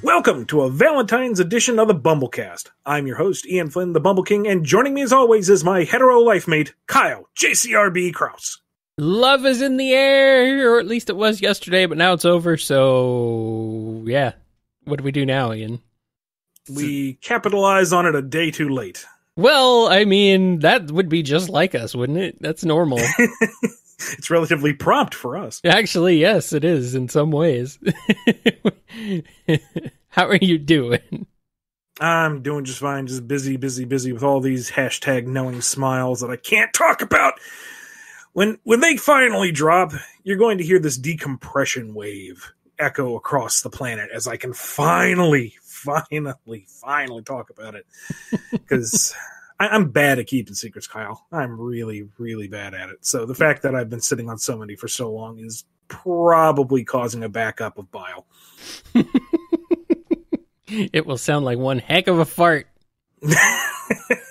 Welcome to a Valentine's edition of the Bumblecast. I'm your host, Ian Flynn, the Bumble King, and joining me as always is my hetero life mate, Kyle, JCRB Kraus. Love is in the air, or at least it was yesterday, but now it's over, so yeah. What do we do now, Ian? We capitalize on it a day too late. Well, I mean, that would be just like us, wouldn't it? That's normal. It's relatively prompt for us. Actually, yes, it is in some ways. How are you doing? I'm doing just fine, just busy with all these hashtag knowing smiles that I can't talk about. When they finally drop, you're going to hear this decompression wave echo across the planet as I can finally talk about it. Because I'm bad at keeping secrets, Kyle. I'm really, really bad at it. So the fact that I've been sitting on so many for so long is probably causing a backup of bile. It will sound like one heck of a fart.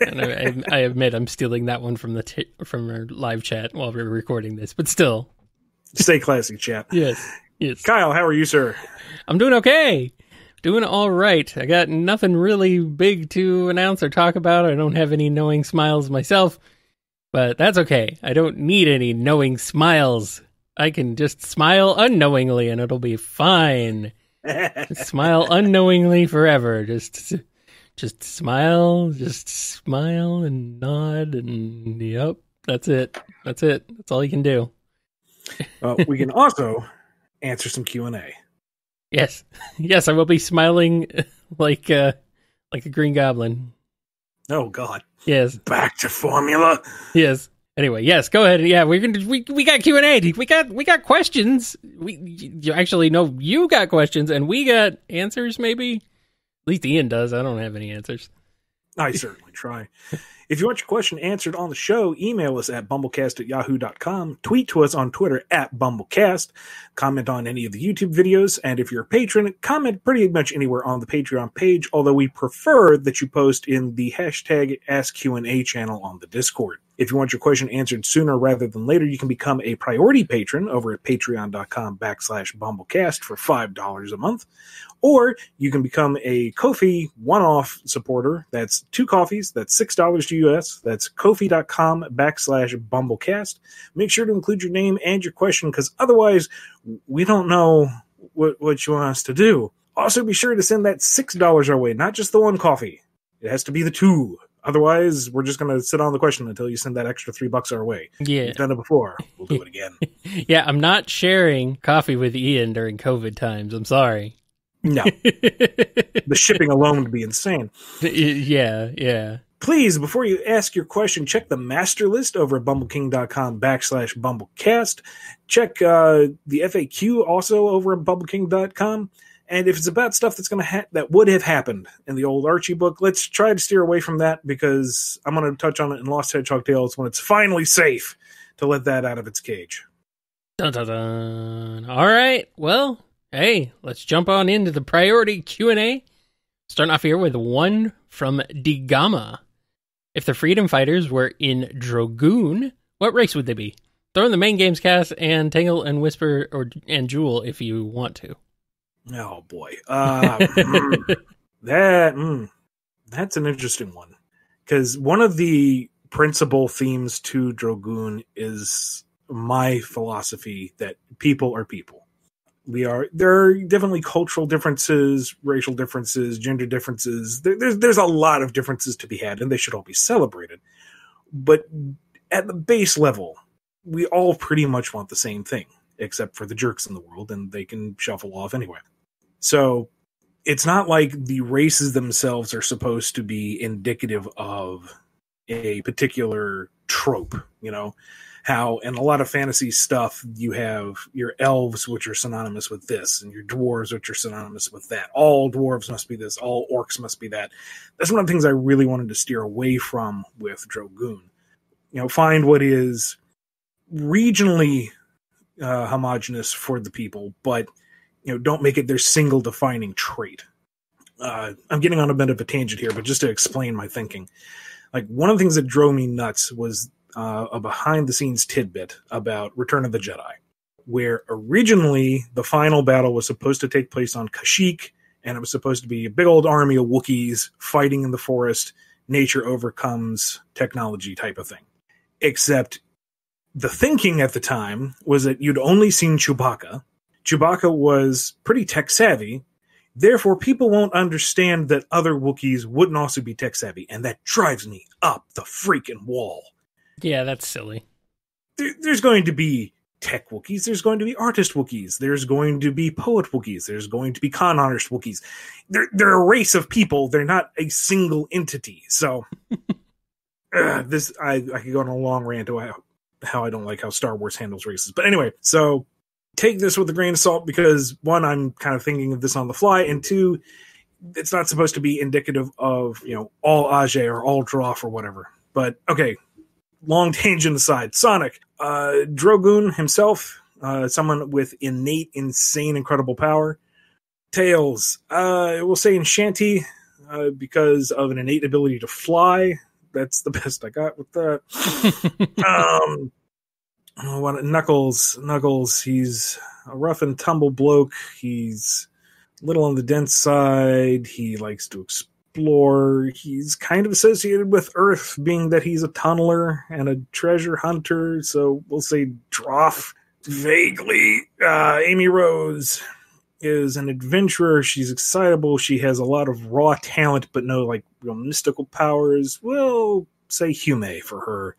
And I admit I'm stealing that one from from our live chat while we're recording this, but still. Stay classy, chat. Yes. Kyle, how are you, sir? I'm doing okay. Doing all right. I got nothing really big to announce or talk about. I don't have any knowing smiles myself, but that's okay. I don't need any knowing smiles. I can just smile unknowingly and it'll be fine. Smile unknowingly forever. Just smile, and nod, and yep, that's it. That's all you can do. We can also answer some Q&A. Yes, I will be smiling like a green goblin. Oh God. Yes. Back to formula. Yes. Anyway, yes, go ahead. Yeah, we got Q&A. We got questions. You actually know you got questions and we got answers maybe. At least Ian does. I don't have any answers. I certainly try. If you want your question answered on the show, email us at bumblecast@yahoo.com, tweet to us on Twitter @bumblecast, comment on any of the YouTube videos, and if you're a patron, comment pretty much anywhere on the Patreon page, although we prefer that you post in the hashtag AskQ&A channel on the Discord. If you want your question answered sooner rather than later, you can become a priority patron over at patreon.com/bumblecast for $5 a month. Or you can become a Ko-fi one-off supporter. That's 2 coffees. That's $6 US. That's Ko-fi.com/bumblecast. Make sure to include your name and your question, because otherwise we don't know what you want us to do. Also, be sure to send that $6 our way, not just the 1 coffee. It has to be the 2. Otherwise, we're just going to sit on the question until you send that extra $3 our way. Yeah. We've done it before. We'll do it again. Yeah, I'm not sharing coffee with Ian during COVID times. I'm sorry. No. The shipping alone would be insane. Yeah. Please, before you ask your question, check the master list over at bumbleking.com/bumblecast. Check the FAQ also over at bumbleking.com. And if it's about stuff that's that would have happened in the old Archie book, let's try to steer away from that, because I'm going to touch on it in Lost Hedgehog Tales when it's finally safe to let that out of its cage. Dun, dun, dun. All right. Well, hey, let's jump on into the priority Q&A. Starting off here with one from Digama. If the Freedom Fighters were in Drogoon, what race would they be? Throw in the main games cast and Tangle and Whisper and Jewel if you want to. Oh boy, that's an interesting one, because one of the principal themes to Drogoon is my philosophy that people are people. There are definitely cultural differences, racial differences, gender differences. There's a lot of differences to be had, and they should all be celebrated. But at the base level, we all pretty much want the same thing, except for the jerks in the world, and they can shuffle off anyway. So it's not like the races themselves are supposed to be indicative of a particular trope, how in a lot of fantasy stuff you have your elves, which are synonymous with this, and your dwarves, which are synonymous with that. All dwarves must be this, all orcs must be that. That's one of the things I really wanted to steer away from with Drogoon. Find what is regionally homogenous for the people, but don't make it their single defining trait. I'm getting on a bit of a tangent here, but just to explain my thinking. Like, one of the things that drove me nuts was a behind-the-scenes tidbit about Return of the Jedi, where originally the final battle was supposed to take place on Kashyyyk, and it was supposed to be a big old army of Wookiees fighting in the forest, nature overcomes technology type of thing. Except the thinking at the time was that you'd only seen Chewbacca. Chewbacca was pretty tech savvy, therefore people won't understand that other Wookiees wouldn't also be tech savvy, and that drives me up the freaking wall. Yeah, that's silly. There's going to be tech Wookiees, there's going to be artist Wookiees, there's going to be poet Wookiees, there's going to be con artist Wookiees. They're a race of people, they're not a single entity. So I could go on a long rant about how I don't like how Star Wars handles races. But anyway, so take this with a grain of salt, because one, I'm kind of thinking of this on the fly, and two, it's not supposed to be indicative of, all Ajay or all Droff or whatever. But okay, long tangent aside, Sonic, Drogoon himself, someone with innate, insane, incredible power. Tails, we'll say Enchanty, because of an innate ability to fly. That's the best I got with that. Knuckles, he's a rough and tumble bloke. He's a little on the dense side. He likes to explore. He's kind of associated with Earth, being that he's a tunneler and a treasure hunter. So we'll say Droff. Vaguely, Amy Rose is an adventurer. She's excitable. She has a lot of raw talent, but no real mystical powers. We'll say Hume for her.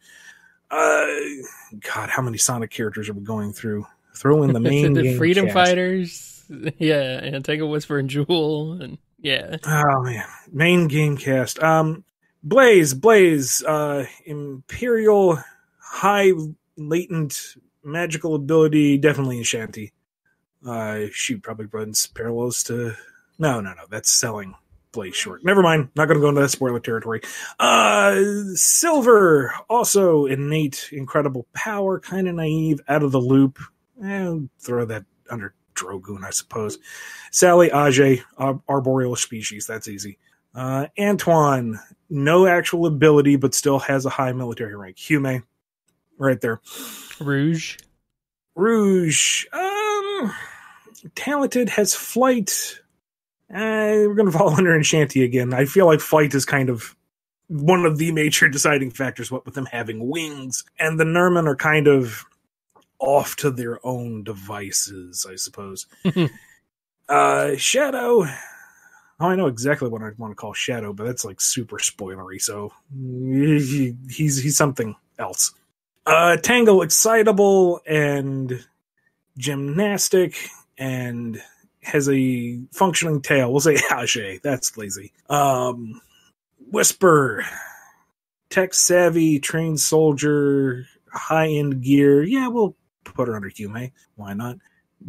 God, how many Sonic characters are we going through? Throw in the main the game Freedom cast. Fighters, yeah, and take a Whisper and Jewel, and yeah. Oh man, main game cast. Blaze, Imperial, high latent magical ability, definitely Enchanty. She probably runs parallels to. No, that's selling Blaze short. Never mind. Not going to go into that spoiler territory. Silver, also innate, incredible power, kind of naive, out of the loop. Throw that under Drogoon, I suppose. Sally, Ajay, arboreal species. That's easy. Antoine, no actual ability, but still has a high military rank. Hume, right there. Rouge, talented, has flight. We're going to fall under Enchanty again. I feel like flight is kind of one of the major deciding factors, what with them having wings. And the Nerman are kind of off to their own devices, I suppose. Shadow. Oh, I know exactly what I want to call Shadow, but that's super spoilery, so he's something else. Tangle, excitable and gymnastic, and has a functioning tail. We'll say Ajay. That's lazy. Whisper, tech savvy, trained soldier, high end gear. Yeah, we'll put her under Hume. Why not?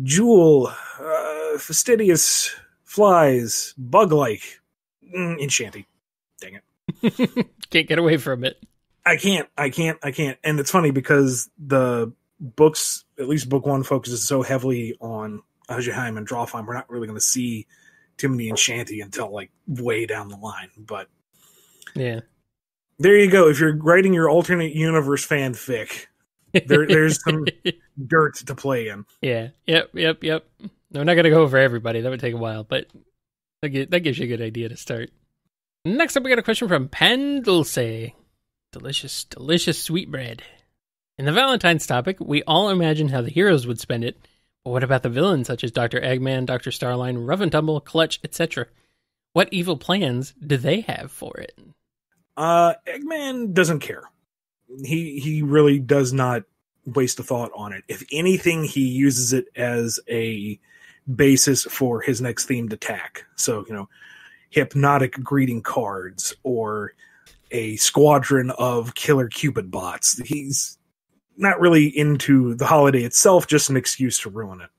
Jewel, fastidious, flies, bug like, Enchanty. Dang it. Can't get away from it. I can't. And it's funny because the books, at least book one, focuses so heavily on Ajay and Droffheim. We're not really going to see too many Enchanty until way down the line. But yeah, there you go. If you're writing your alternate universe fanfic, there's some dirt to play in. Yeah. Yep. No, we're not going to go over everybody. That would take a while, but that gives you a good idea to start. Next up, we got a question from Pandulce. Delicious, delicious sweetbread. In the Valentine's topic, we all imagine how the heroes would spend it, but what about the villains such as Dr. Eggman, Dr. Starline, Rough and Tumble, Clutch, etc.? What evil plans do they have for it? Eggman doesn't care. He really does not waste a thought on it. If anything, he uses it as a basis for his next themed attack. So, hypnotic greeting cards or a squadron of killer Cupid bots. He's not really into the holiday itself, just an excuse to ruin it.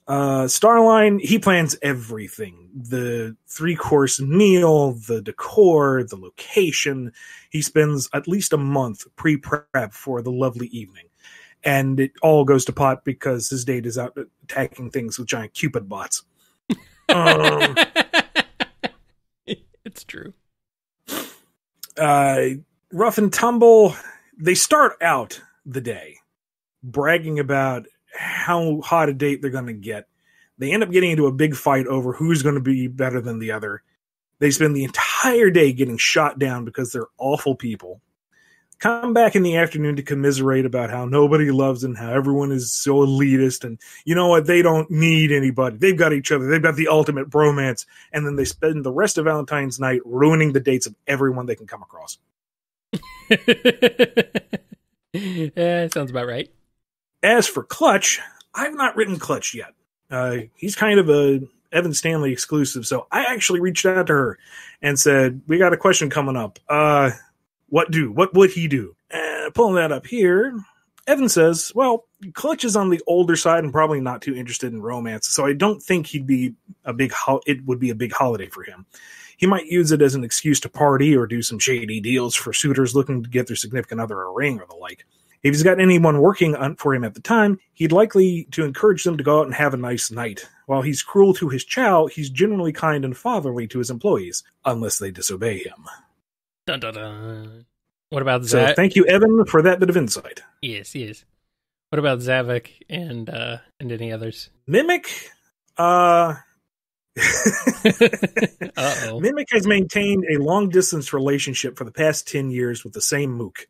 Starline, he plans everything. The 3-course meal, the decor, the location. He spends at least a month pre-prep for the lovely evening. And it all goes to pot because his date is out attacking things with giant Cupid bots. It's true. Rough and Tumble, they start out the day bragging about how hot a date they're going to get. They end up getting into a big fight over who's going to be better than the other. They spend the entire day getting shot down because they're awful people. Come back in the afternoon to commiserate about how nobody loves them, how everyone is so elitist, and you know what? They don't need anybody. They've got each other. They've got the ultimate bromance. And then they spend the rest of Valentine's night ruining the dates of everyone they can come across. Yeah, sounds about right. As for Clutch, I've not written Clutch yet. He's kind of a Evan Stanley exclusive, so I actually reached out to her and said, we got a question coming up. What would he do? Pulling that up here, Evan says, well, Clutch is on the older side and probably not too interested in romance, so I don't think it would be a big holiday for him. He might use it as an excuse to party or do some shady deals for suitors looking to get their significant other a ring or the like. If he's got anyone working for him at the time, he'd likely to encourage them to go out and have a nice night. While he's cruel to his chow, he's generally kind and fatherly to his employees, unless they disobey him. Dun, dun, dun. What about So that? thank you, Evan, for that bit of insight. Yes. What about Zavik and any others? Mimic, Uh-oh. Mimic has maintained a long-distance relationship for the past 10 years with the same mook.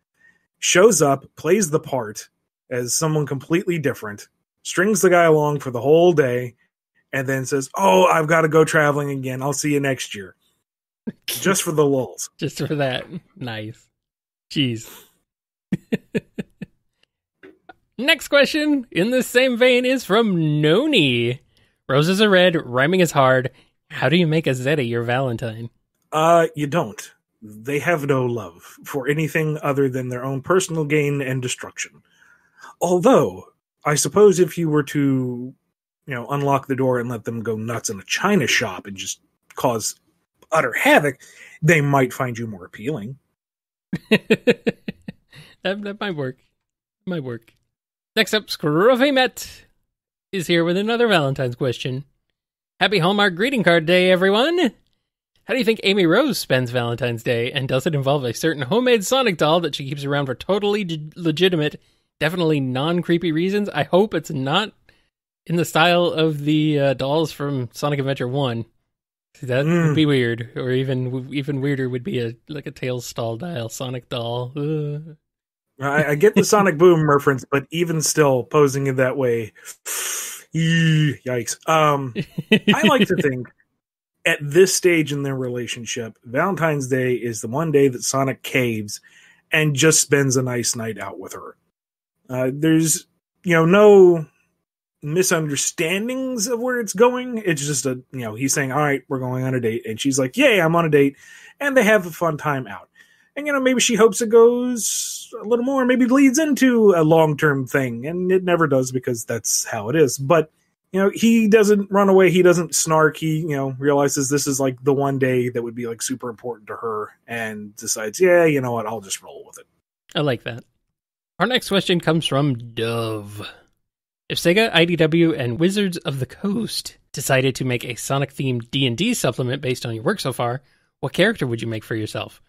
Shows up, plays the part as someone completely different, strings the guy along for the whole day, and then says, oh, I've got to go traveling again. I'll see you next year. Just for the lulz. Just for that. Nice. Jeez. Next question in the same vein is from Noni. Roses are red, rhyming is hard. How do you make a Zeta your Valentine? You don't. They have no love for anything other than their own personal gain and destruction. Although, I suppose if you were to, unlock the door and let them go nuts in a china shop and just cause utter havoc, they might find you more appealing. that might work. Might work. Next up, Scruffy Met is here with another Valentine's question. Happy Hallmark Greeting Card Day, everyone! How do you think Amy Rose spends Valentine's Day, and does it involve a certain homemade Sonic doll that she keeps around for totally legitimate, definitely non-creepy reasons? I hope it's not in the style of the dolls from Sonic Adventure 1. That would be weird, or even weirder would be a Tails style Sonic doll. I get the Sonic Boom reference, but even still, posing it that way, yikes. I like to think, at this stage in their relationship, Valentine's Day is the one day that Sonic caves and just spends a nice night out with her. There's, no misunderstandings of where it's going. It's just he's saying, all right, we're going on a date. And she's like, yay, I'm on a date. And they have a fun time out. And, maybe she hopes it goes a little more, maybe leads into a long-term thing. And it never does because that's how it is. But, he doesn't run away. He doesn't snark. He, realizes this is like the one day that would be like super important to her and decides, yeah, you know what? I'll just roll with it. I like that. Our next question comes from Dove. If Sega, IDW, and Wizards of the Coast decided to make a Sonic-themed D&D supplement based on your work so far, what character would you make for yourself?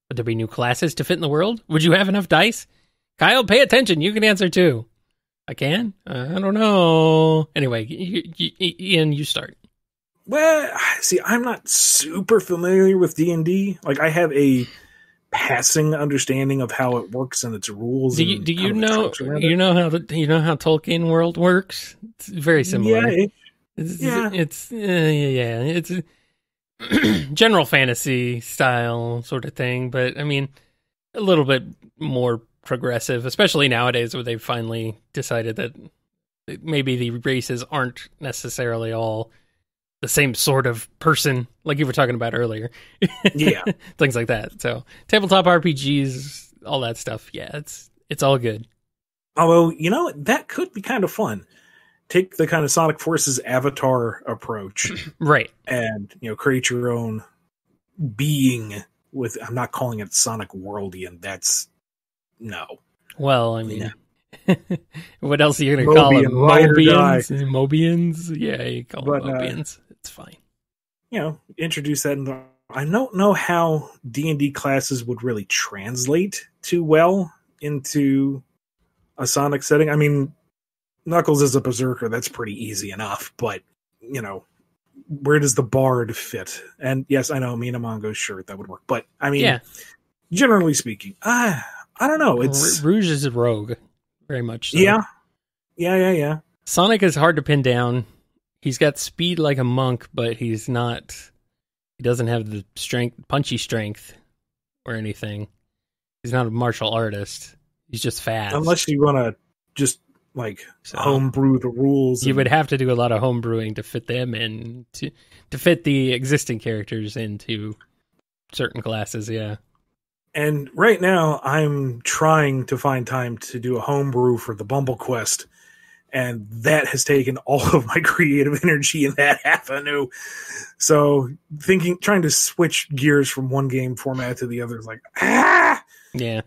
Would there be new classes to fit in the world? Would you have enough dice? Kyle, pay attention. You can answer too. I can? I don't know. Anyway, Ian, you start. Well, see, I'm not super familiar with D&D. Like, I have a passing understanding of how it works and its rules. Do you know how Tolkien world works? It's very similar. It's general fantasy style sort of thing, but I mean, a little bit more progressive, especially nowadays where they've finally decided that maybe the races aren't necessarily all the same sort of person, like you were talking about earlier. Yeah. Things like that. So tabletop RPGs, all that stuff. Yeah, it's all good. Although, that could be kind of fun. Take the kind of Sonic Forces Avatar approach. Right. And, create your own being with, I'm not calling it Sonic Worldian. That's, no. Well, I mean, what else are you going to call them? Mobians? Mobians? Yeah, you call them Mobians. It's fine. Introduce that. I don't know how D&D classes would really translate too well into a Sonic setting. I mean, Knuckles is a berserker. That's pretty easy enough. But, where does the bard fit? And yes, I know Mina Mongo, sure, that would work. But I mean, generally speaking, I don't know. It's Rouge is a rogue, very much so. Yeah. Sonic is hard to pin down. He's got speed like a monk, but he doesn't have the punchy strength or anything. He's not a martial artist. He's just fast. Unless you want to just homebrew the rules. You would have to do a lot of homebrewing to fit them in, to fit the existing characters into certain classes, yeah. And right now, I'm trying to find time to do a homebrew for the Bumble Quest, and that has taken all of my creative energy in that avenue. So trying to switch gears from one game format to the other is yeah.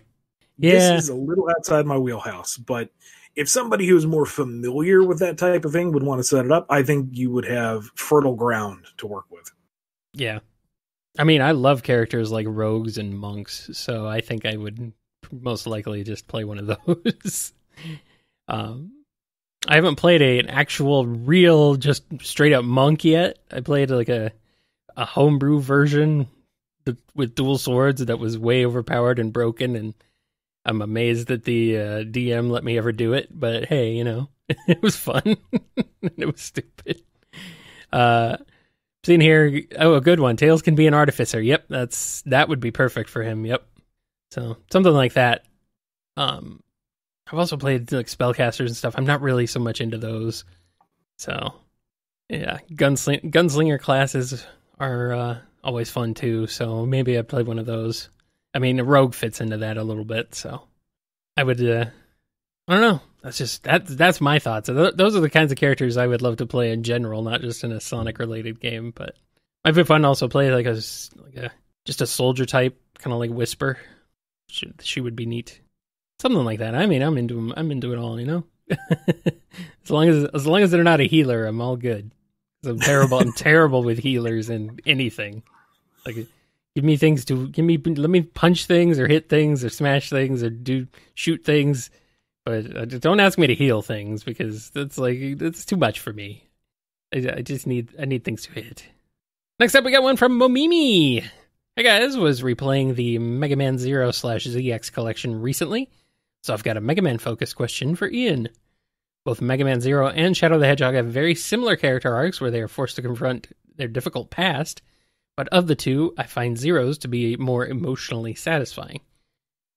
This is a little outside my wheelhouse, but if somebody who's more familiar with that type of thing would want to set it up, I think you would have fertile ground to work with. Yeah. I mean, I love characters like rogues and monks, so I think I would most likely just play one of those. I haven't played an actual, real, just straight up monk yet. I played like a homebrew version with dual swords that was way overpowered and broken, and I'm amazed that the DM let me ever do it. But hey, it was fun. It was stupid. Seen here, a good one. Tails can be an artificer. Yep, that would be perfect for him. Yep. So something like that. I've also played like spellcasters and stuff. I'm not really so much into those. So yeah, gunslinger classes are always fun too. So maybe I'd play one of those. I mean, a rogue fits into that a little bit. So I would. I don't know. That's my thoughts. Those are the kinds of characters I would love to play in general, not just in a Sonic related game. But might be fun to also play like just a soldier type, kind of like Whisper. She would be neat. Something like that. I mean, I'm into it all, as long as they're not a healer, I'm all good. 'Cause I'm terrible. I'm terrible with healers and anything. Like, let me punch things or hit things or smash things or shoot things, but don't ask me to heal things because that's too much for me. I need things to hit. Next up, we got one from Momimi. Hey guys, was replaying the Mega Man Zero/ZX collection recently. So I've got a Mega Man focused question for Ian. Both Mega Man Zero and Shadow the Hedgehog have very similar character arcs where they are forced to confront their difficult past, but of the two, I find Zero's to be more emotionally satisfying.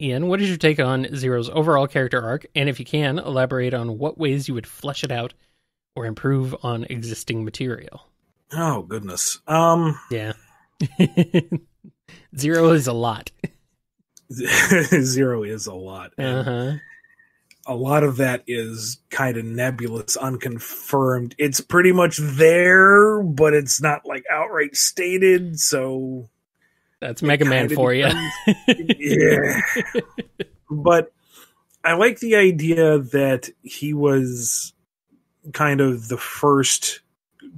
Ian, what is your take on Zero's overall character arc, and if you can, elaborate on what ways you would flesh it out or improve on existing material? Oh, goodness. Yeah. Zero is a lot. Zero is a lot. Uh-huh. A lot of that is kind of nebulous, unconfirmed. It's pretty much there, but it's not like outright stated, so that's Mega Man for you. Yeah. But I like the idea that he was kind of the first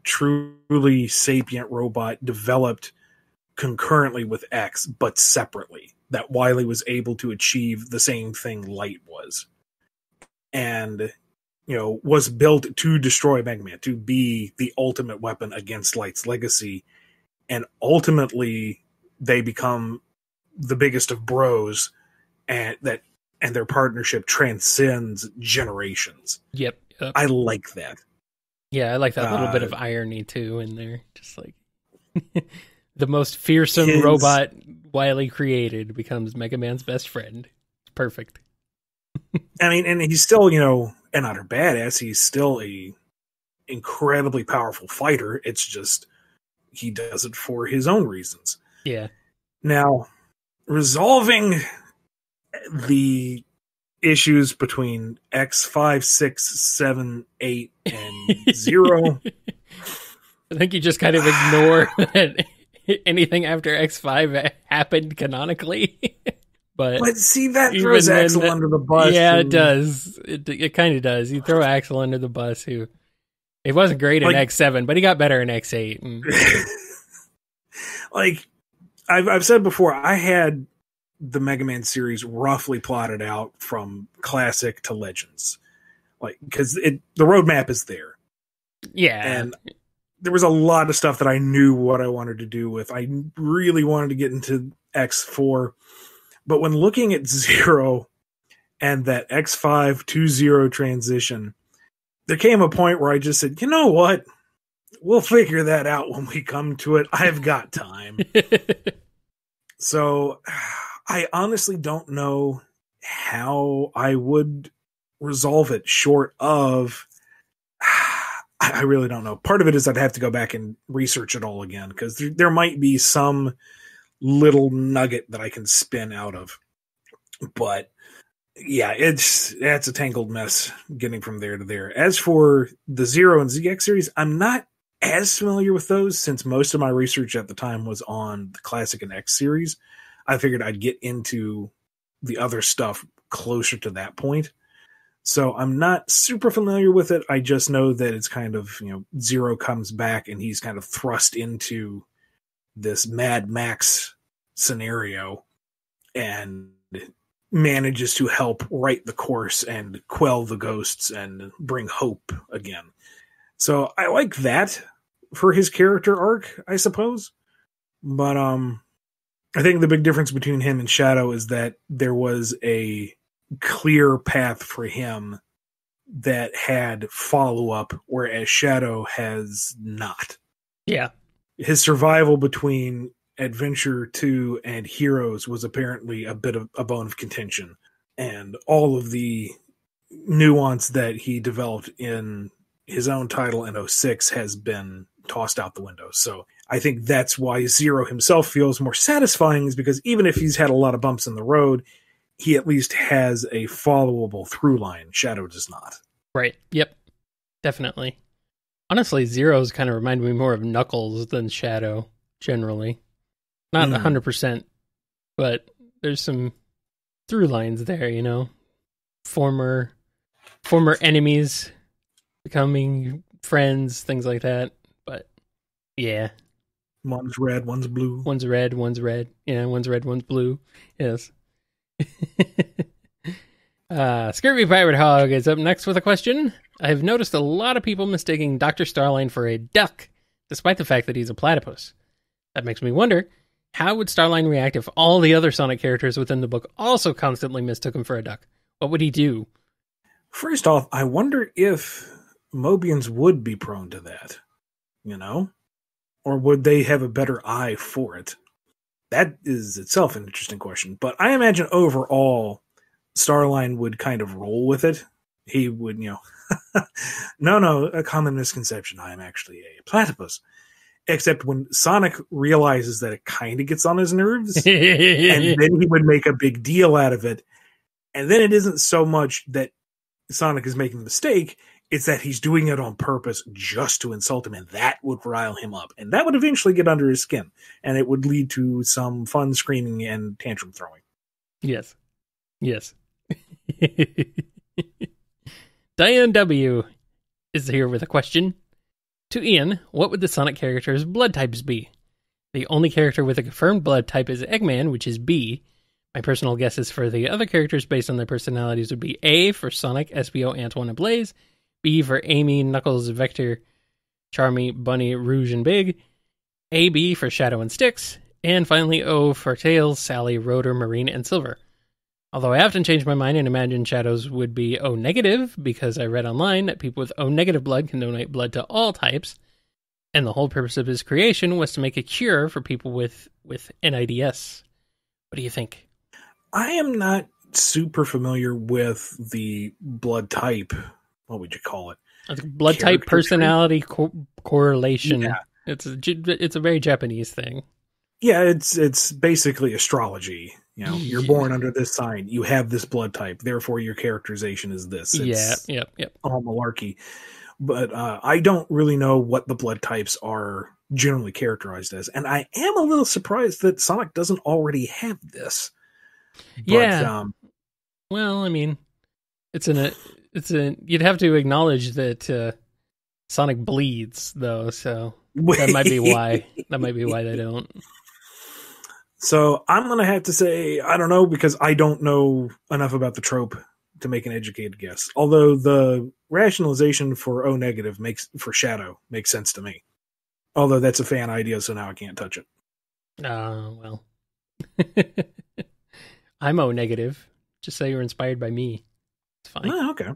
truly sapient robot developed concurrently with X, but separately. That Wily was able to achieve the same thing Light was. And, was built to destroy Mega Man, to be the ultimate weapon against Light's legacy. And ultimately, they become the biggest of bros, and their partnership transcends generations. Yep. I like that. Yeah, I like that little bit of irony, too, in there. Just like the most fearsome robot Wily created becomes Mega Man's best friend. It's perfect. I mean, and he's still, an utter badass. He's still a incredibly powerful fighter. It's just he does it for his own reasons. Yeah. Now, resolving the issues between X, 5, 6, 7, 8, and 0. I think you just kind of ignore that anything after X5 happened canonically. But see, that throws Axel under the bus. Yeah, it does. It kind of does. You throw Axel under the bus, who he wasn't great in X7, but he got better in X8. And... I've said before, I had the Mega Man series roughly plotted out from classic to Legends, because the roadmap is there. Yeah, and there was a lot of stuff that I knew what I wanted to do with. I really wanted to get into X4, but when looking at Zero and that X5 to Zero transition, there came a point where I just said, you know what? We'll figure that out when we come to it. I've got time. So I honestly don't know how I would resolve it short of, I really don't know. Part of it is I'd have to go back and research it all again, because there might be some little nugget that I can spin out of. But yeah, it's a tangled mess getting from there to there. As for the Zero and ZX series, I'm not as familiar with those, since most of my research at the time was on the Classic and X series. I figured I'd get into the other stuff closer to that point. So I'm not super familiar with it. I just know that it's kind of, Zero comes back and he's kind of thrust into this Mad Max scenario and manages to help right the course and quell the ghosts and bring hope again. So I like that for his character arc, I suppose. But I think the big difference between him and Shadow is that there was a clear path for him that had follow-up, whereas Shadow has not. Yeah. His survival between Adventure 2 and Heroes was apparently a bit of a bone of contention. And all of the nuance that he developed in his own title in 06 has been tossed out the window. So I think that's why Zero himself feels more satisfying, is because even if he's had a lot of bumps in the road, he at least has a followable through line. Shadow does not. Right. Yep. Definitely. Honestly, Zero's kind of remind me more of Knuckles than Shadow, generally. Not 100%, but there's some through lines there, Former enemies becoming friends, things like that. But, yeah. One's red, one's blue. One's red, one's red. Yeah, one's red, one's blue. Yes. Scurvy Pirate Hog is up next with a question. I've noticed a lot of people mistaking Dr. Starline for a duck, despite the fact that he's a platypus. That makes me wonder, how would Starline react if all the other Sonic characters within the book also constantly mistook him for a duck? What would he do? First off, I wonder if Mobians would be prone to that, Or would they have a better eye for it? That is itself an interesting question. But I imagine overall, Starline would kind of roll with it. He would, no, a common misconception. I am actually a platypus. Except when Sonic realizes that it kind of gets on his nerves, and then he would make a big deal out of it. And then it isn't so much that Sonic is making the mistake, it's that he's doing it on purpose just to insult him, and that would rile him up. And that would eventually get under his skin, and it would lead to some fun screaming and tantrum throwing. Yes. Yes. Diane W. is here with a question. To Ian, what would the Sonic characters' blood types be? The only character with a confirmed blood type is Eggman, which is B. My personal guesses for the other characters based on their personalities would be A for Sonic, Espio, Antoine, and Blaze, B for Amy, Knuckles, Vector, Charmy, Bunny, Rouge, and Big, AB for Shadow and Styx, and finally O for Tails, Sally, Rotor, Marine, and Silver. Although I often change my mind and imagine Shadows would be O negative, because I read online that people with O negative blood can donate blood to all types, and the whole purpose of his creation was to make a cure for people with NIDS. What do you think? I am not super familiar with the blood type. What would you call it? Blood type personality correlation. Yeah. It's a very Japanese thing. Yeah, it's basically astrology. You're born under this sign. You have this blood type. Therefore, your characterization is this. It's yep. all malarkey. But I don't really know what the blood types are generally characterized as. And I am a little surprised that Sonic doesn't already have this. But, yeah. Well, I mean, you'd have to acknowledge that Sonic bleeds, though, so that might be why. That might be why they don't. So I'm going to have to say, I don't know, because I don't know enough about the trope to make an educated guess. Although the rationalization for O negative for Shadow makes sense to me. Although that's a fan idea, so now I can't touch it. Well. I'm O negative. Just say you're inspired by me. It's fine. Oh, okay.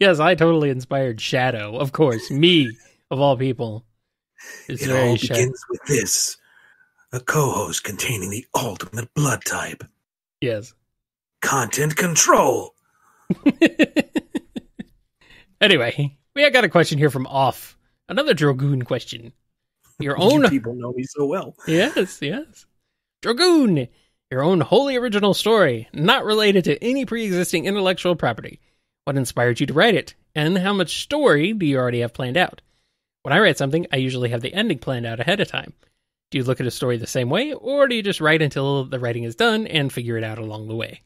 Yes, I totally inspired Shadow. Of course, me of all people. It all begins with this: a co-host containing the ultimate blood type. Yes. Content control. Anyway, we got a question here from Off. Another Dragoon question. Your own people know me so well. Yes. Dragoon, your own wholly original story, not related to any pre-existing intellectual property. What inspired you to write it? And how much story do you already have planned out? When I write something, I usually have the ending planned out ahead of time. Do you look at a story the same way, or do you just write until the writing is done and figure it out along the way?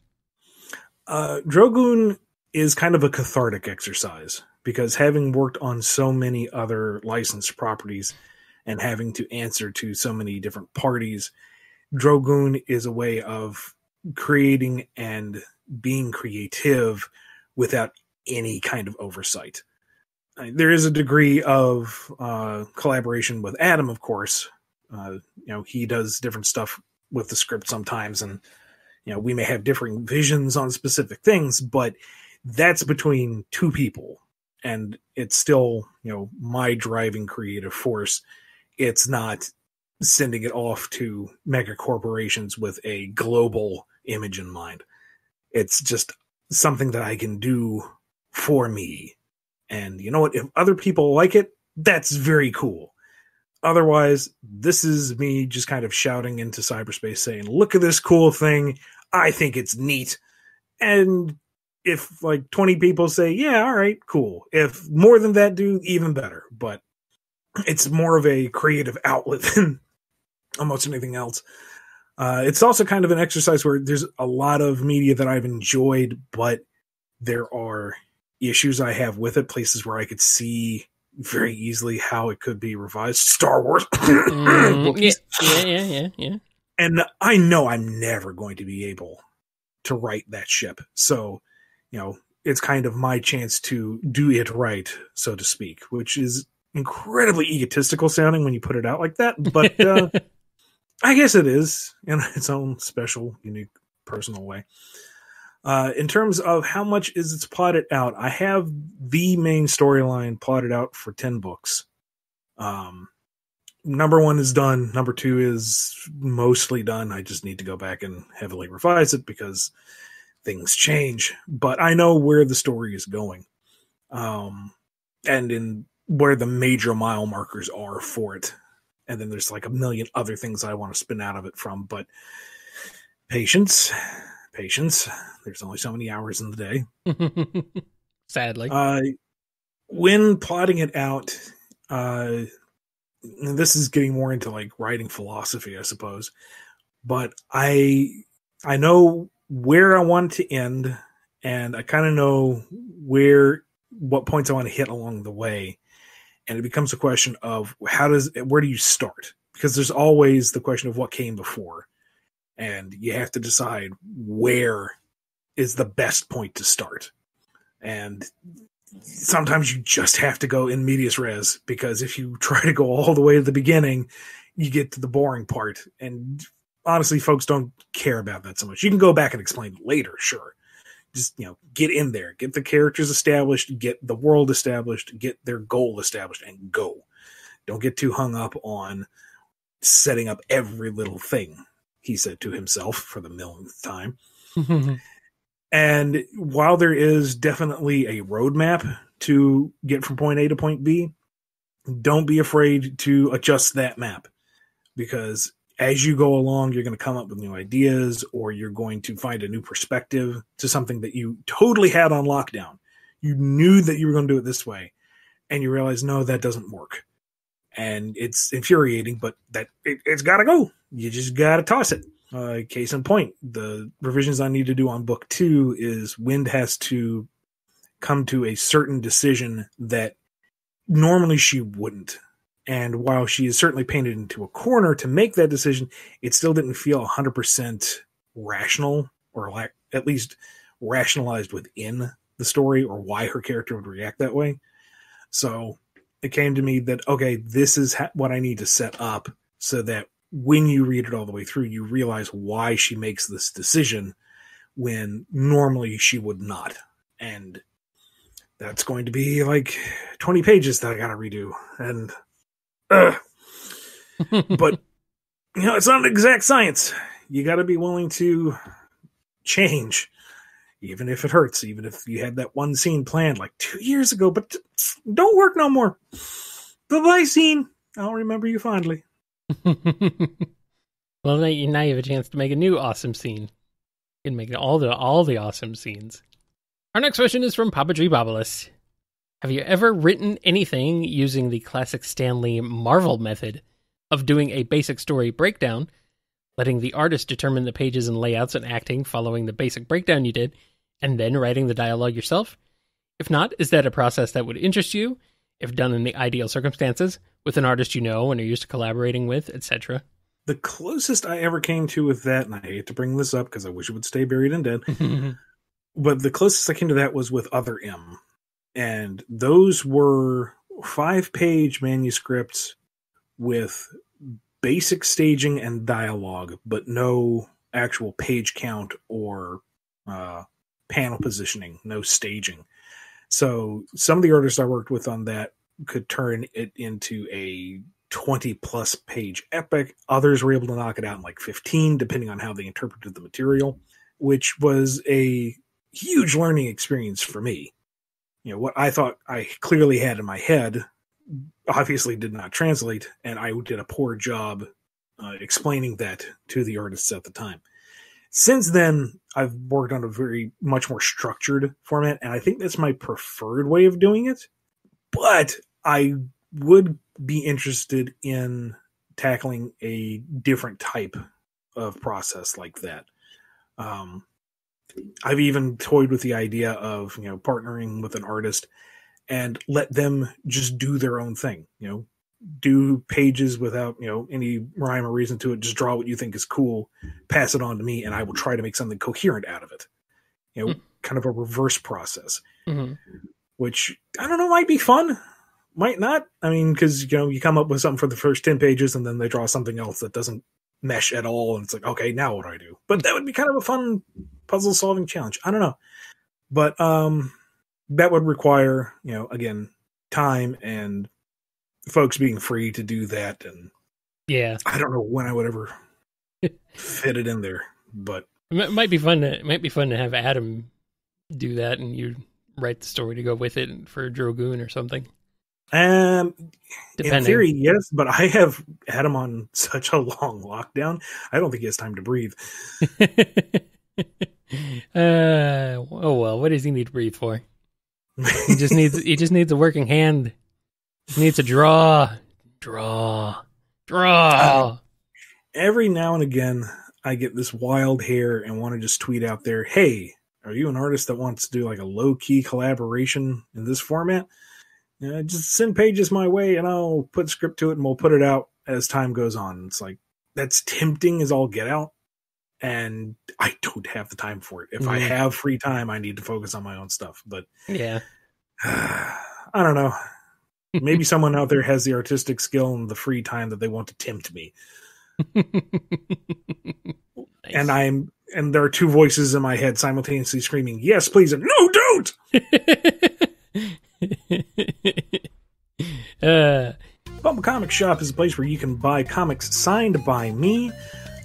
Dragoon is kind of a cathartic exercise, because having worked on so many other licensed properties and having to answer to so many different parties, Dragoon is a way of creating and being creative without any kind of oversight. There is a degree of collaboration with Adam, of course. He does different stuff with the script sometimes, and we may have differing visions on specific things, but that's between two people, and it's still my driving creative force. It's not sending it off to mega corporations with a global image in mind. It's just something that I can do for me. And you know what? If other people like it, that's very cool. Otherwise, this is me just kind of shouting into cyberspace saying, look at this cool thing. I think it's neat. And if like 20 people say, yeah, all right, cool. If more than that do, even better. But it's more of a creative outlet than almost anything else. It's also kind of an exercise where there's a lot of media that I've enjoyed, but there are issues I have with it, places where I could see very easily how it could be revised. Star Wars. Yeah. And I know I'm never going to be able to right that ship. So, it's kind of my chance to do it right, so to speak, which is incredibly egotistical sounding when you put it out like that. But I guess it is in its own special, unique, personal way. In terms of how much is it's plotted out, I have the main storyline plotted out for 10 books. Number 1 is done. Number 2 is mostly done. I just need to go back and heavily revise it because things change. But I know where the story is going. And in where the major mile markers are for it. And then there's like a million other things I want to spin out of it from. But patience. There's only so many hours in the day. Sadly. When plotting it out, this is getting more into like writing philosophy, I suppose. But I know where I want it to end, and I kind of know what points I want to hit along the way. And it becomes a question of where do you start? Because there's always the question of what came before. And you have to decide where is the best point to start. And sometimes you just have to go in medias res, because if you try to go all the way to the beginning, you get to the boring part. And honestly, folks don't care about that so much. You can go back and explain it later, sure. Just, get in there, get the characters established, get the world established, get their goal established, and go. Don't get too hung up on setting up every little thing, he said to himself for the millionth time. And while there is definitely a roadmap to get from point A to point B, don't be afraid to adjust that map, because as you go along, you're going to come up with new ideas, or you're going to find a new perspective to something that you totally had on lockdown. You knew that you were going to do it this way, and you realize, no, that doesn't work. And it's infuriating, but it's got to go. You just got to toss it. Case in point, the revisions I need to do on book 2 is Wind has to come to a certain decision that normally she wouldn't. And while she is certainly painted into a corner to make that decision, it still didn't feel 100% rational, or at least rationalized within the story, or why her character would react that way. So it came to me that, okay, this is what I need to set up so that when you read it all the way through, you realize why she makes this decision when normally she would not. And that's going to be like 20 pages that I got to redo. And, but, it's not an exact science. You got to be willing to change, even if it hurts, even if you had that one scene planned like 2 years ago, but don't work no more. Bye-bye scene. I'll remember you fondly. Well, now you have a chance to make a new awesome scene. You can make all the awesome scenes. Our next question is from Papa G. Bobolus. Have you ever written anything using the classic Stan Lee Marvel method of doing a basic story breakdown, letting the artist determine the pages and layouts and acting following the basic breakdown you did, and then writing the dialogue yourself? If not, is that a process that would interest you, if done in the ideal circumstances, with an artist you know and are used to collaborating with, etc.? The closest I ever came to with that, and I hate to bring this up because I wish it would stay buried and dead, but the closest I came to that was with Other M. And those were 5-page manuscripts with basic staging and dialogue, but no actual page count or panel positioning, no staging. So some of the artists I worked with on that could turn it into a 20-plus page epic. Others were able to knock it out in like 15, depending on how they interpreted the material, which was a huge learning experience for me. What I thought I clearly had in my head obviously did not translate, and I did a poor job explaining that to the artists at the time. Since then, I've worked on a very much more structured format, and I think that's my preferred way of doing it. But I would be interested in tackling a different type of process like that. I've even toyed with the idea of, partnering with an artist and let them just do their own thing, do pages without, any rhyme or reason to it. Just draw what you think is cool, pass it on to me, and I will try to make something coherent out of it. Kind of a reverse process, which I don't know, might be fun, might not. I mean, because, you come up with something for the first 10 pages and then they draw something else that doesn't mesh at all. And it's like, okay, now what do I do? But that would be kind of a fun puzzle solving challenge. I don't know. But that would require, again, time and folks being free to do that. And yeah, I don't know when I would ever fit it in there, but it might be fun to have Adam do that and you write the story to go with it for Drogoon or something. In theory, yes, but I have had him on such a long lockdown. I don't think he has time to breathe. Oh well, what does he need to breathe for? He just needs a working hand. He needs to draw. Every now and again, I get this wild hair and want to just tweet out there, "Hey, are you an artist that wants to do like a low key collaboration in this format? Just send pages my way and I'll put script to it and we'll put it out as time goes on." It's like, that's tempting as all get out. And I don't have the time for it. If I have free time, I need to focus on my own stuff. But yeah, I don't know. Maybe someone out there has the artistic skill and the free time that they want to tempt me. Nice. And there are two voices in my head simultaneously screaming, "Yes, please," and "No, don't!" Bumble Comic Shop is a place where you can buy comics signed by me.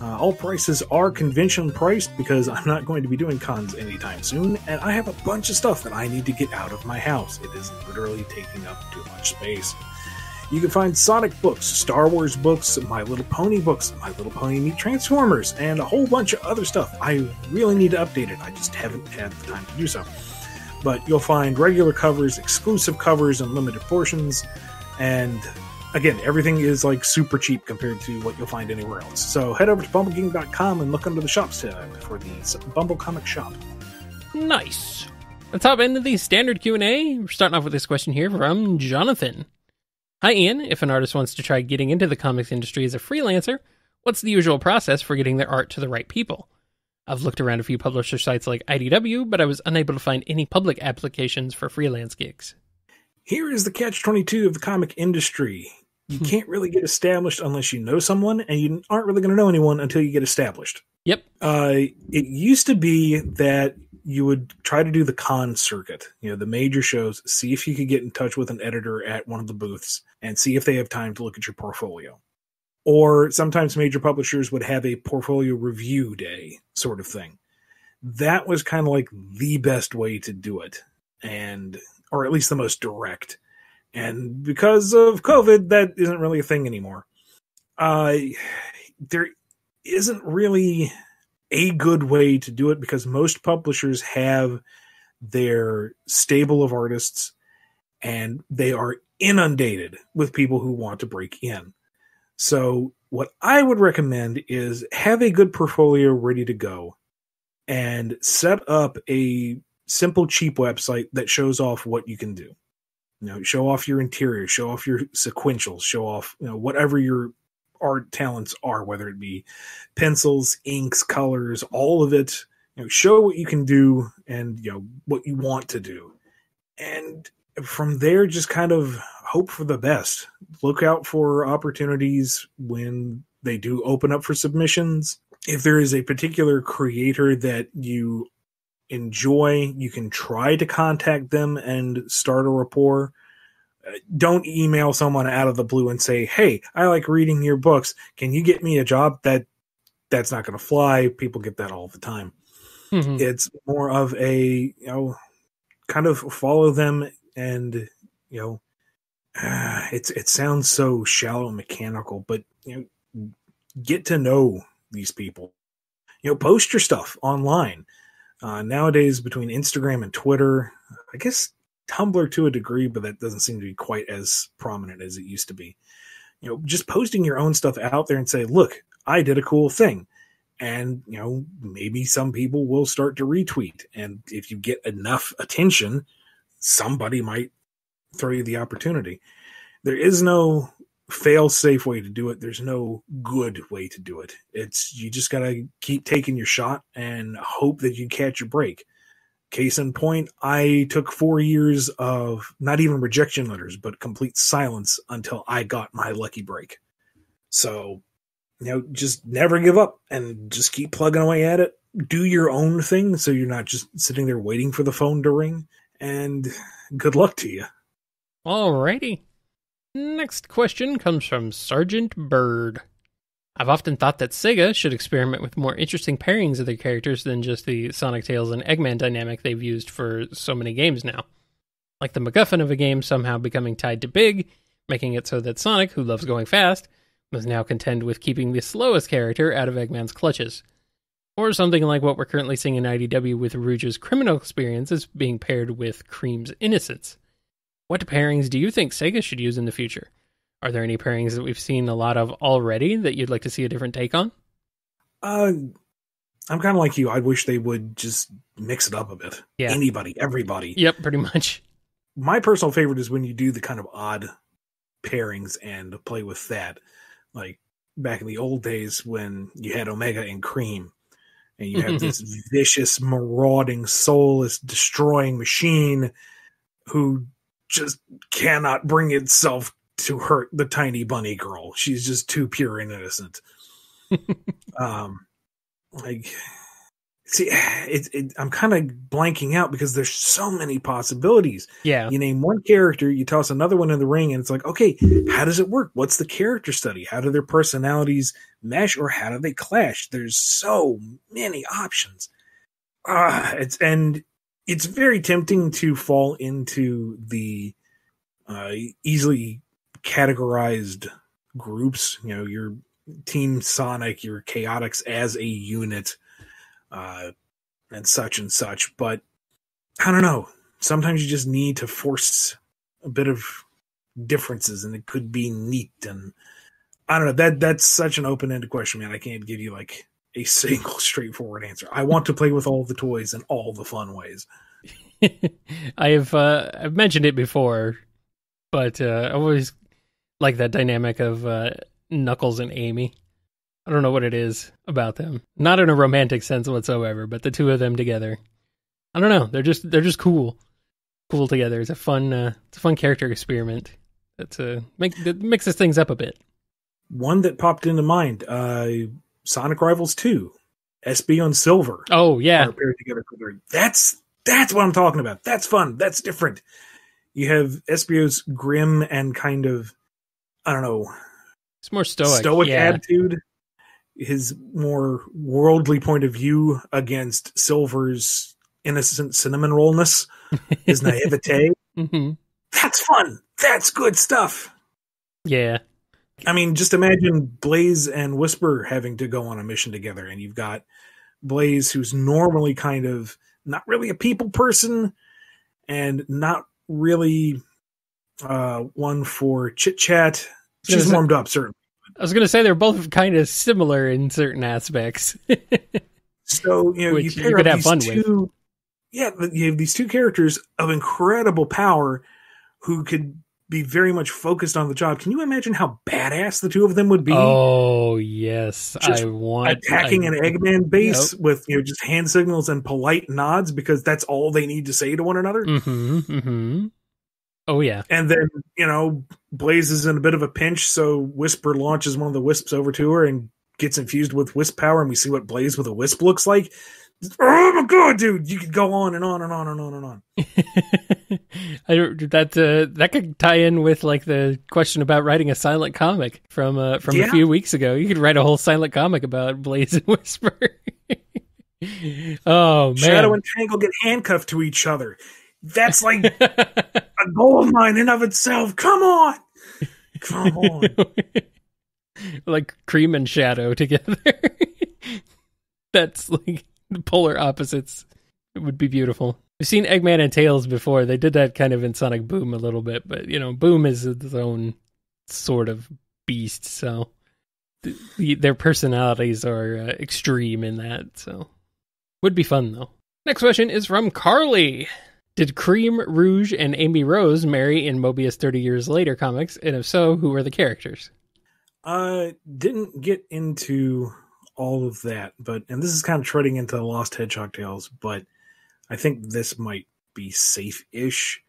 All prices are convention priced because I'm not going to be doing cons anytime soon, and I have a bunch of stuff that I need to get out of my house. It is literally taking up too much space. You can find Sonic books, Star Wars books, My Little Pony books, My Little Pony Meet Transformers, and a whole bunch of other stuff. I really need to update it. I just haven't had the time to do so. But you'll find regular covers, exclusive covers, and limited portions. And again, everything is like super cheap compared to what you'll find anywhere else. So head over to BumbleGing.com and look under the Shops tab for the Bumble Comic Shop. Nice. Let's hop into the standard Q&A. We're starting off with this question here from Jonathan. Hi, Ian. If an artist wants to try getting into the comics industry as a freelancer, what's the usual process for getting their art to the right people? I've looked around a few publisher sites like IDW, but I was unable to find any public applications for freelance gigs. Here is the catch-22 of the comic industry. You can't really get established unless you know someone, and you aren't really going to know anyone until you get established. Yep. It used to be that you would try to do the con circuit, the major shows, see if you could get in touch with an editor at one of the booths and see if they have time to look at your portfolio. Or sometimes major publishers would have a portfolio review day sort of thing. That was kind of like the best way to do it, or at least the most direct. And because of COVID, that isn't really a thing anymore. There isn't really a good way to do it because most publishers have their stable of artists and they are inundated with people who want to break in. So what I would recommend is have a good portfolio ready to go and set up a simple, cheap website that shows off what you can do. Show off your interior, show off your sequentials, show off, whatever your art talents are, whether it be pencils, inks, colors, all of it. Show what you can do and what you want to do. And from there, just kind of hope for the best. Look out for opportunities when they do open up for submissions. If there is a particular creator that you enjoy, you can try to contact them and start a rapport. Don't email someone out of the blue and say, hey, I like reading your books. Can you get me a job? That's not going to fly. People get that all the time. Mm-hmm. It's more of a, kind of follow them and, it sounds so shallow and mechanical, but, get to know these people. Post your stuff online. Nowadays, between Instagram and Twitter, I guess Tumblr to a degree, but that doesn't seem to be quite as prominent as it used to be. Just posting your own stuff out there and say, look, I did a cool thing. And, maybe some people will start to retweet. And if you get enough attention, somebody might throw you the opportunity. There is no fail-safe way to do it. There's no good way to do it. You just got to keep taking your shot and hope that you catch your break. Case in point, I took 4 years of not even rejection letters, but complete silence until I got my lucky break. So, just never give up and just keep plugging away at it. Do your own thing so you're not just sitting there waiting for the phone to ring. And good luck to you. Alrighty. Next question comes from Sergeant Bird. I've often thought that Sega should experiment with more interesting pairings of their characters than just the Sonic, Tails, and Eggman dynamic they've used for so many games now. Like the MacGuffin of a game somehow becoming tied to Big, making it so that Sonic, who loves going fast, must now contend with keeping the slowest character out of Eggman's clutches. Or something like what we're currently seeing in IDW with Rouge's criminal experiences being paired with Cream's innocence. What pairings do you think Sega should use in the future? Are there any pairings that we've seen a lot of already that you'd like to see a different take on? I'm kind of like you. I wish they would just mix it up a bit. Yeah. Anybody, everybody. Yep, pretty much. My personal favorite is when you do the kind of odd pairings and play with that. Like back in the old days when you had Omega and Cream. And you have this vicious, marauding, soulless, destroying machine who just cannot bring itself to hurt the tiny bunny girl. She's just too pure and innocent. I'm kind of blanking out because there's so many possibilities. Yeah. You name one character, you toss another one in the ring, and it's like, okay, how does it work? What's the character study? How do their personalities mesh, or how do they clash? There's so many options. It's very tempting to fall into the easily categorized groups. Your Team Sonic, your Chaotix as a unit, and such. But I don't know. Sometimes you just need to force a bit of differences, and it could be neat. And I don't know. That's such an open-ended question, man. I can't give you like a single straightforward answer. I want to play with all the toys in all the fun ways. I've mentioned it before, but I always like that dynamic of Knuckles and Amy. I don't know what it is about them. Not in a romantic sense whatsoever, but the two of them together. I don't know. They're just cool. cool together. It's a fun character experiment that mixes things up a bit. One that popped into mind, Sonic Rivals 2, Espio and Silver. Oh, yeah. Are paired together. That's what I'm talking about. That's fun. That's different. You have Espio's grim and kind of, I don't know, it's more stoic attitude. His more worldly point of view against Silver's innocent cinnamon rollness, his naivete. Mm-hmm. That's fun. That's good stuff. Yeah. I mean, just imagine Blaze and Whisper having to go on a mission together, and you've got Blaze, who's normally kind of not really a people person and not really one for chit chat. She's warmed up, certainly. I was going to say they're both kind of similar in certain aspects. So, you pair could up have these fun two, with. Yeah, you have these two characters of incredible power who could be very much focused on the job. Can you imagine how badass the two of them would be? Oh, yes. Just attacking an Eggman base with just hand signals and polite nods because that's all they need to say to one another. Mm-hmm, mm-hmm. Oh, yeah. And then, Blaze is in a bit of a pinch, so Whisper launches one of the wisps over to her and gets infused with wisp power, and we see what Blaze with a wisp looks like. Oh my god, dude! You could go on and on and on and on and on. That could tie in with like the question about writing a silent comic from a few weeks ago. You could write a whole silent comic about Blaze and Whisper. Oh man, Shadow and Tangle get handcuffed to each other. That's like a gold mine in of itself. Come on. Like Cream and Shadow together. That's like the polar opposites. It would be beautiful. We've seen Eggman and Tails before. They did that kind of in Sonic Boom a little bit, but Boom is its own sort of beast, so their personalities are extreme in that, so would be fun though. Next question is from Carly. Did Cream, Rouge, and Amy Rose marry in Mobius 30 Years Later comics? And if so, who were the characters? Didn't get into all of that, and this is kind of treading into the Lost Hedgehog tales, but I think this might be safe-ish.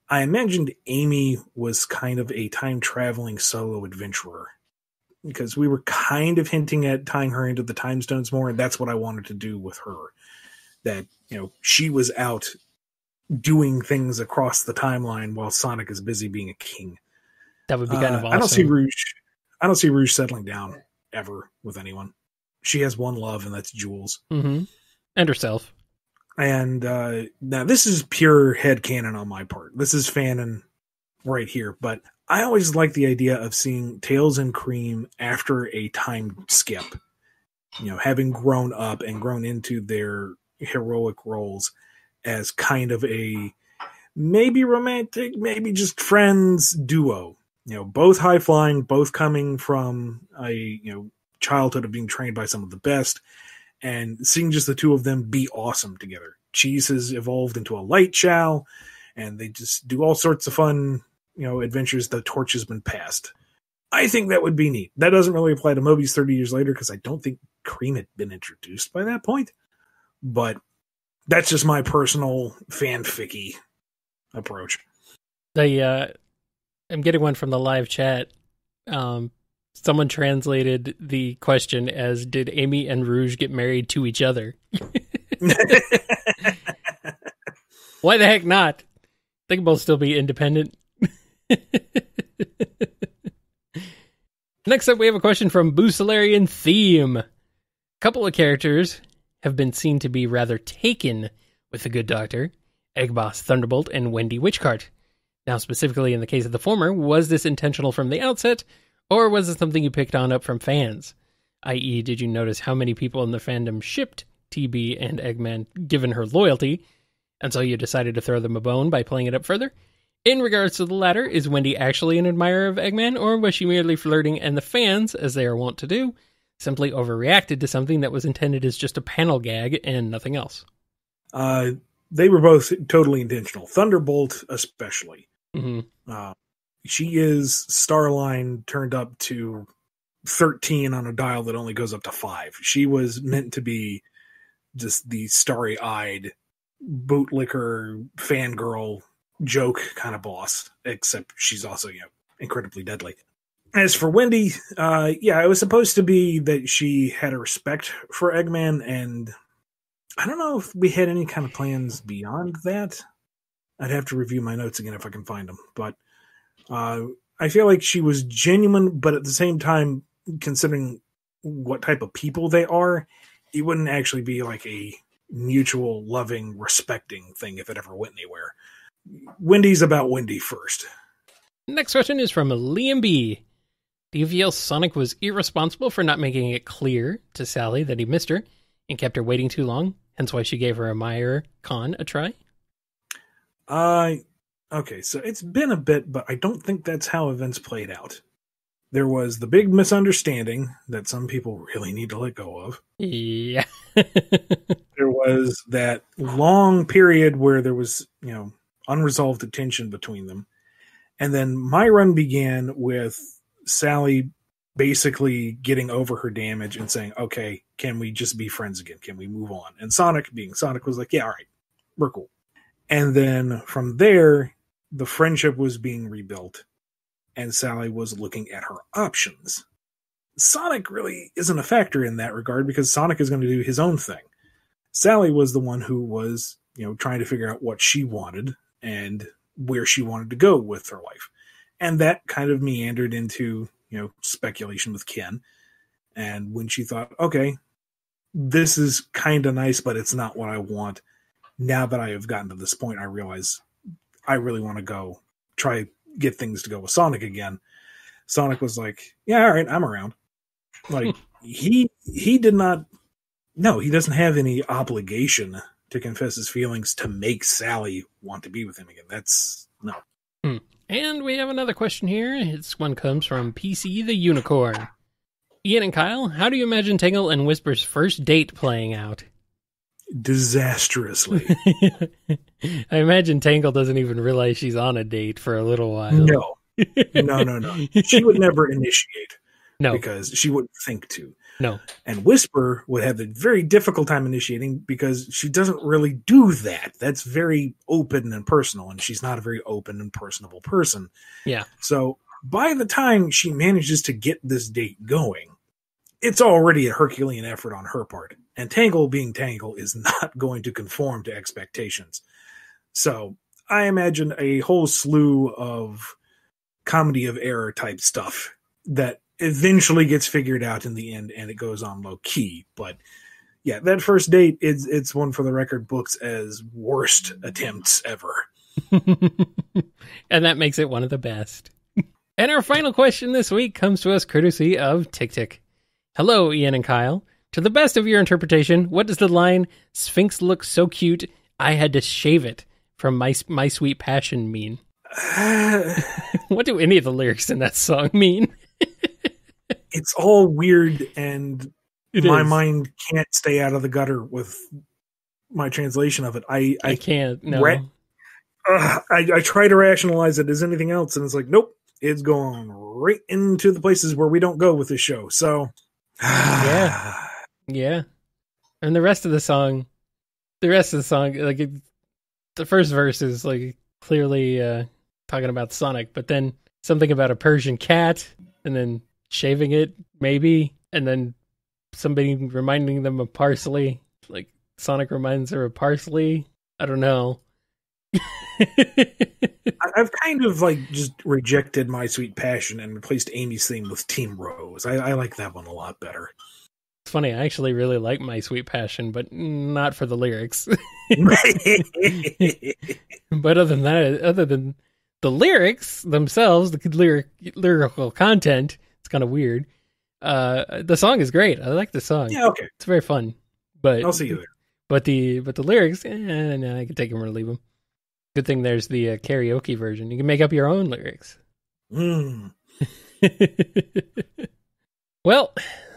I imagined Amy was kind of a time-traveling solo adventurer, because we were kind of hinting at tying her into the Time Stones more, and that's what I wanted to do with her. That, she was out doing things across the timeline while Sonic is busy being a king. That would be kind of awesome. I don't see Rouge settling down ever with anyone. She has one love, and that's Jules. Mm-hmm. And herself. And now this is pure headcanon on my part. This is fanon right here. But I always like the idea of seeing Tails and Cream after a time skip. Having grown up and grown into their heroic roles as kind of a maybe romantic, maybe just friends duo. Both high flying, both coming from a childhood of being trained by some of the best, and seeing just the two of them be awesome together. Cheese has evolved into a light Chow, and they just do all sorts of fun, adventures. The torch has been passed. I think that would be neat. That doesn't really apply to Mobius 30 Years Later, because I don't think Cream had been introduced by that point. But that's just my personal fanficky approach. I'm getting one from the live chat. Someone translated the question as, did Amy and Rouge get married to each other? Why the heck not? They can both still be independent. Next up, we have a question from Boosalarian Theme. A couple of characters have been seen to be rather taken with the Good Doctor, Egg Boss Thunderbolt and Wendy Witchcart. Now, specifically in the case of the former, was this intentional from the outset, or was it something you picked on up from fans? I.e., did you notice how many people in the fandom shipped TB and Eggman given her loyalty, and so you decided to throw them a bone by playing it up further? In regards to the latter, is Wendy actually an admirer of Eggman, or was she merely flirting and the fans, as they are wont to do, simply overreacted to something that was intended as just a panel gag and nothing else? They were both totally intentional. Thunderbolt especially. Mm-hmm. She is Starline turned up to 13 on a dial that only goes up to 5. She was meant to be just the starry-eyed bootlicker fangirl joke kind of boss, except she's also, incredibly deadly. As for Wendy, it was supposed to be that she had a respect for Eggman, and I don't know if we had any kind of plans beyond that. I'd have to review my notes again if I can find them. But I feel like she was genuine, but at the same time, considering what type of people they are, it wouldn't actually be like a mutual, loving, respecting thing if it ever went anywhere. Wendy's about Wendy first. Next question is from Liam B. Do you feel Sonic was irresponsible for not making it clear to Sally that he missed her and kept her waiting too long, hence why she gave her Admire Con a try? Okay, so it's been a bit, but I don't think that's how events played out. There was the big misunderstanding that some people really need to let go of. Yeah. There was that long period where there was, unresolved tension between them. And then my run began with Sally basically getting over her damage and saying, okay, can we just be friends again? Can we move on? And Sonic, being Sonic, was like, yeah, all right, we're cool. And then from there, the friendship was being rebuilt, and Sally was looking at her options. Sonic really isn't a factor in that regard because Sonic is going to do his own thing. Sally was the one who was, trying to figure out what she wanted and where she wanted to go with her life. And that kind of meandered into, speculation with Ken. And when she thought, okay, this is kind of nice, but it's not what I want. Now that I have gotten to this point, I realize I really want to go try get things to go with Sonic again. Sonic was like, yeah, all right, I'm around. Like he did not, no, he doesn't have any obligation to confess his feelings to make Sally want to be with him again. That's no. And we have another question here. This one comes from PC the Unicorn. Ian and Kyle, how do you imagine Tangle and Whisper's first date playing out? Disastrously. I imagine Tangle doesn't even realize she's on a date for a little while. No. She would never initiate. No. Because she wouldn't think to. No. And Whisper would have a very difficult time initiating because she doesn't really do that. That's very open and personal, and she's not a very open and personable person. Yeah. So by the time she manages to get this date going, it's already a Herculean effort on her part. And Tangle, being Tangle, is not going to conform to expectations. So I imagine a whole slew of comedy of error type stuff that eventually gets figured out in the end, and it goes on low key. But yeah, that first date, it's one for the record books as worst attempts ever. And that makes it one of the best. And our final question this week comes to us courtesy of Tick Tick. Hello, Ian and Kyle. To the best of your interpretation, what does the line, Sphinx looks so cute, I had to shave it, from My Sweet Passion mean? What do any of the lyrics in that song mean? It's all weird, and my mind can't stay out of the gutter with my translation of it. I can't, no. I try to rationalize it as anything else, and it's like, nope, it's going right into the places where we don't go with this show. So, yeah. And the rest of the song, like the first verse is like clearly talking about Sonic, but then something about a Persian cat, and then shaving it, maybe, and then somebody reminding them of parsley, like Sonic reminds her of parsley. I don't know. I've kind of like just rejected My Sweet Passion and replaced Amy's theme with Team Rose. I like that one a lot better. It's funny, I actually really like My Sweet Passion, but not for the lyrics. But other than the lyrics themselves, the lyrical content, it's kind of weird. The song is great. I like the song. Yeah, okay. It's very fun. But I'll see you there. But the lyrics, no, I can take them or leave them. Good thing there's the karaoke version. You can make up your own lyrics. Well,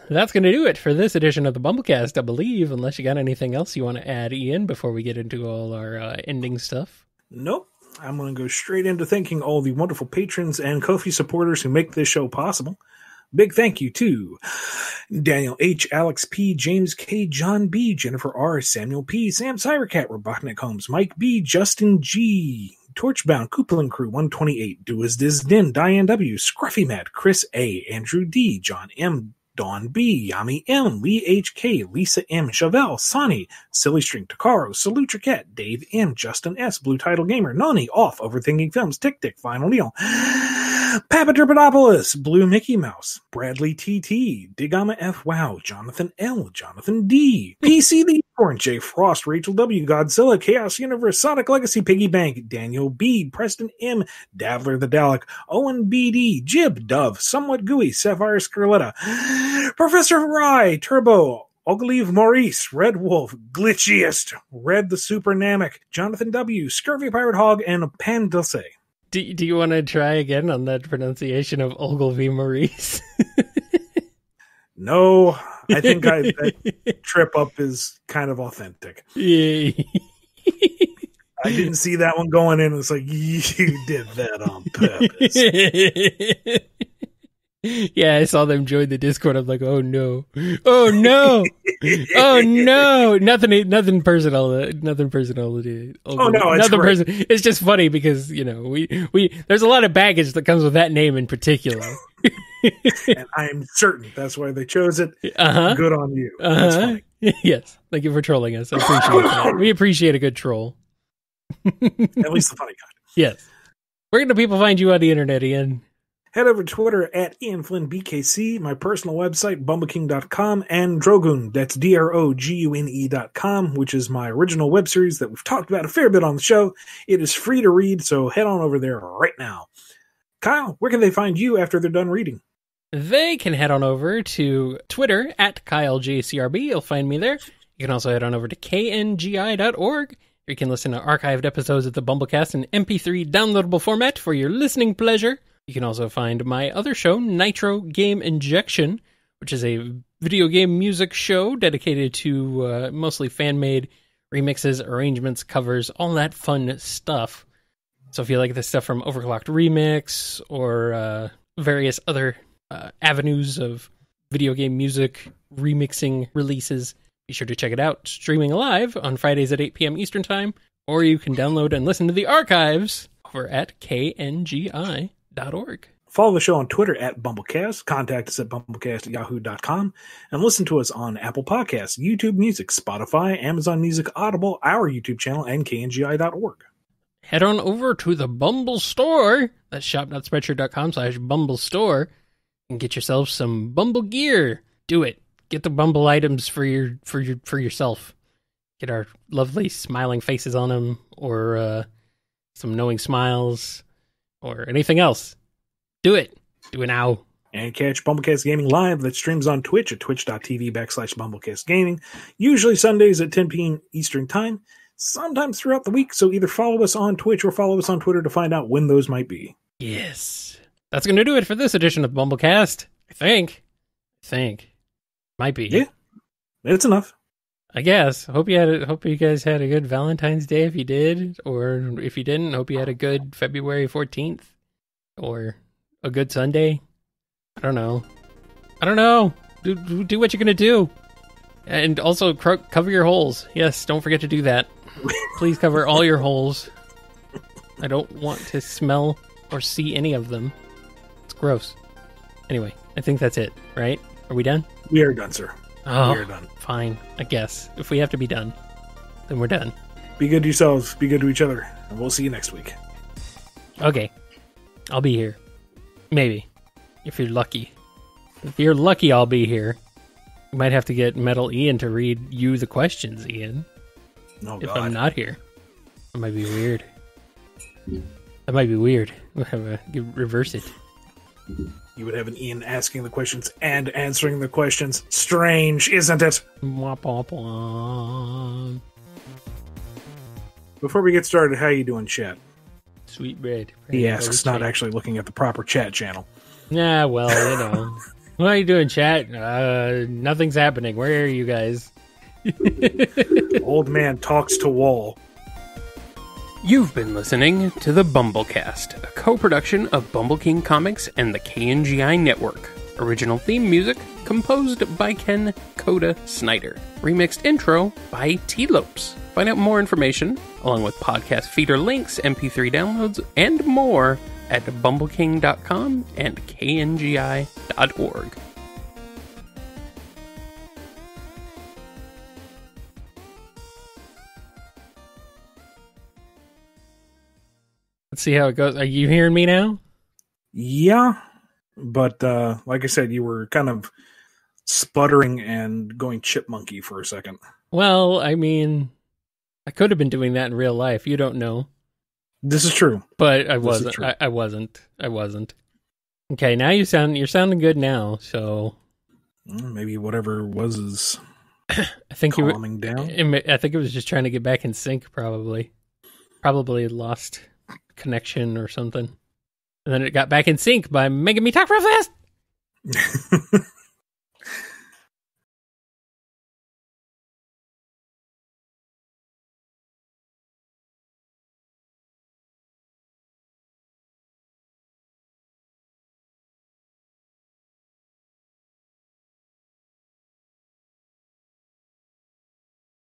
that's going to do it for this edition of the Bumblecast, I believe, unless you got anything else you want to add, Ian, before we get into all our ending stuff. Nope. I'm going to go straight into thanking all the wonderful patrons and Ko-fi supporters who make this show possible. Big thank you to Daniel H., Alex P., James K., John B., Jennifer R., Samuel P., Sam Cybercat, Robotnik Holmes, Mike B., Justin G., Torchbound, Coupling Crew 128, Do As Diz Din, Diane W, Scruffy Matt, Chris A, Andrew D, John M, Dawn B, Yami M, Lee HK, Lisa M, Chevelle, Sonny, Silly String, Takaro, Salute Your Cat, Dave M, Justin S, Blue Title Gamer, Noni, Off, Overthinking Films, Tick Tick, Final Neil, Papa Tripadopoulos, Blue Mickey Mouse, Bradley TT, Digama F Wow, Jonathan L, Jonathan D, PC the Unicorn, J Frost, Rachel W, Godzilla, Chaos Universe, Sonic Legacy, Piggy Bank, Daniel B, Preston M, Davler the Dalek, Owen BD, Jib, Dove, Somewhat Gooey, Sapphire Scarletta, Professor Rye, Turbo, Ogleave Maurice, Red Wolf, Glitchiest, Red the Super Namek, Jonathan W, Scurvy Pirate Hog, and Pandulce. Do you want to try again on that pronunciation of Ogilvy Maurice? No, I think that trip up is kind of authentic. Yeah. I didn't see that one going in. It's like, you did that on purpose. Yeah, I saw them join the Discord. I'm like, oh no, oh no, oh no, nothing personal, nothing personal. Oh no, it's nothing great. personal. It's just funny because we there's a lot of baggage that comes with that name in particular. And I'm certain that's why they chose it. Good on you. That's funny. Yes, thank you for trolling us. I appreciate that. We appreciate a good troll. At least the funny kind. Yes. Where can the people find you on the internet, Ian? Head over to Twitter at Ian Flynn BKC, my personal website, bumbleking.com, and Drogoon, that's DROGUNE.com, which is my original web series that we've talked about a fair bit on the show. It is free to read, so head on over there right now. Kyle, where can they find you after they're done reading? They can head on over to Twitter at KyleJCRB. You'll find me there. You can also head on over to kngi.org. You can listen to archived episodes of the Bumblecast in MP3 downloadable format for your listening pleasure. You can also find my other show, Nitro Game Injection, which is a video game music show dedicated to mostly fan-made remixes, arrangements, covers, all that fun stuff. So if you like the stuff from Overclocked Remix or various other avenues of video game music remixing releases, be sure to check it out, streaming live on Fridays at 8 p.m. Eastern Time, or you can download and listen to the archives over at kngi.org. Follow the show on Twitter at Bumblecast, contact us at bumblecast@yahoo.com, and listen to us on Apple Podcasts, YouTube Music, Spotify, Amazon Music, Audible, our YouTube channel, and kngi.org. Head on over to the Bumble Store, that's shop.spreadshirt.com/Bumble Store, and get yourself some Bumble gear. Do it. Get the Bumble items for yourself. Get our lovely smiling faces on them, or some knowing smiles, or anything else. Do it. Do it now. And catch Bumblecast Gaming live that streams on Twitch at twitch.tv/Bumblecast Gaming, usually Sundays at 10 p.m. Eastern Time, sometimes throughout the week, so either follow us on Twitch or follow us on Twitter to find out when those might be. Yes. That's going to do it for this edition of Bumblecast. I think. Might be. Yeah. It's enough. I guess. Hope you guys had a good Valentine's Day if you did, or if you didn't, hope you had a good February 14th, or a good Sunday. I don't know. Do what you're gonna do, and also cover your holes. Yes, don't forget to do that. Please cover all your holes. I don't want to smell or see any of them. It's gross. Anyway, I think that's it. Right? Are we done? We are done, sir. Oh, we are done. Fine, I guess. If we have to be done, then we're done. Be good to yourselves. Be good to each other. And we'll see you next week. Okay. I'll be here. Maybe. If you're lucky. If you're lucky, I'll be here. You might have to get Metal Ian to read you the questions, Ian. Oh, if God. I'm not here. That might be weird. We'll have to reverse it. You would have an Ian asking the questions and answering the questions. Strange, isn't it? Womp, womp, womp. Before we get started, how you doing, chat? Sweet bread. He asks, not actually looking at the proper chat channel. Nah, well, What are you doing, chat? Nothing's happening. Where are you guys? Old man talks to wall. You've been listening to the Bumblecast, a co-production of Bumble King Comics and the KNGI Network. Original theme music composed by Ken Coda Snyder. Remixed intro by T-Lopes. Find out more information, along with podcast feeder links, MP3 downloads, and more at bumbleking.com and kngi.org. Let's see how it goes. Are you hearing me now? Yeah, but like I said, you were kind of sputtering and going chipmunky for a second. Well, I mean, I could have been doing that in real life. You don't know. This is true. But I wasn't. I wasn't. Okay, now you're sounding good now, so maybe whatever was is I think calming down. I think it was just trying to get back in sync, probably lost connection or something. And then it got back in sync by making me talk real fast.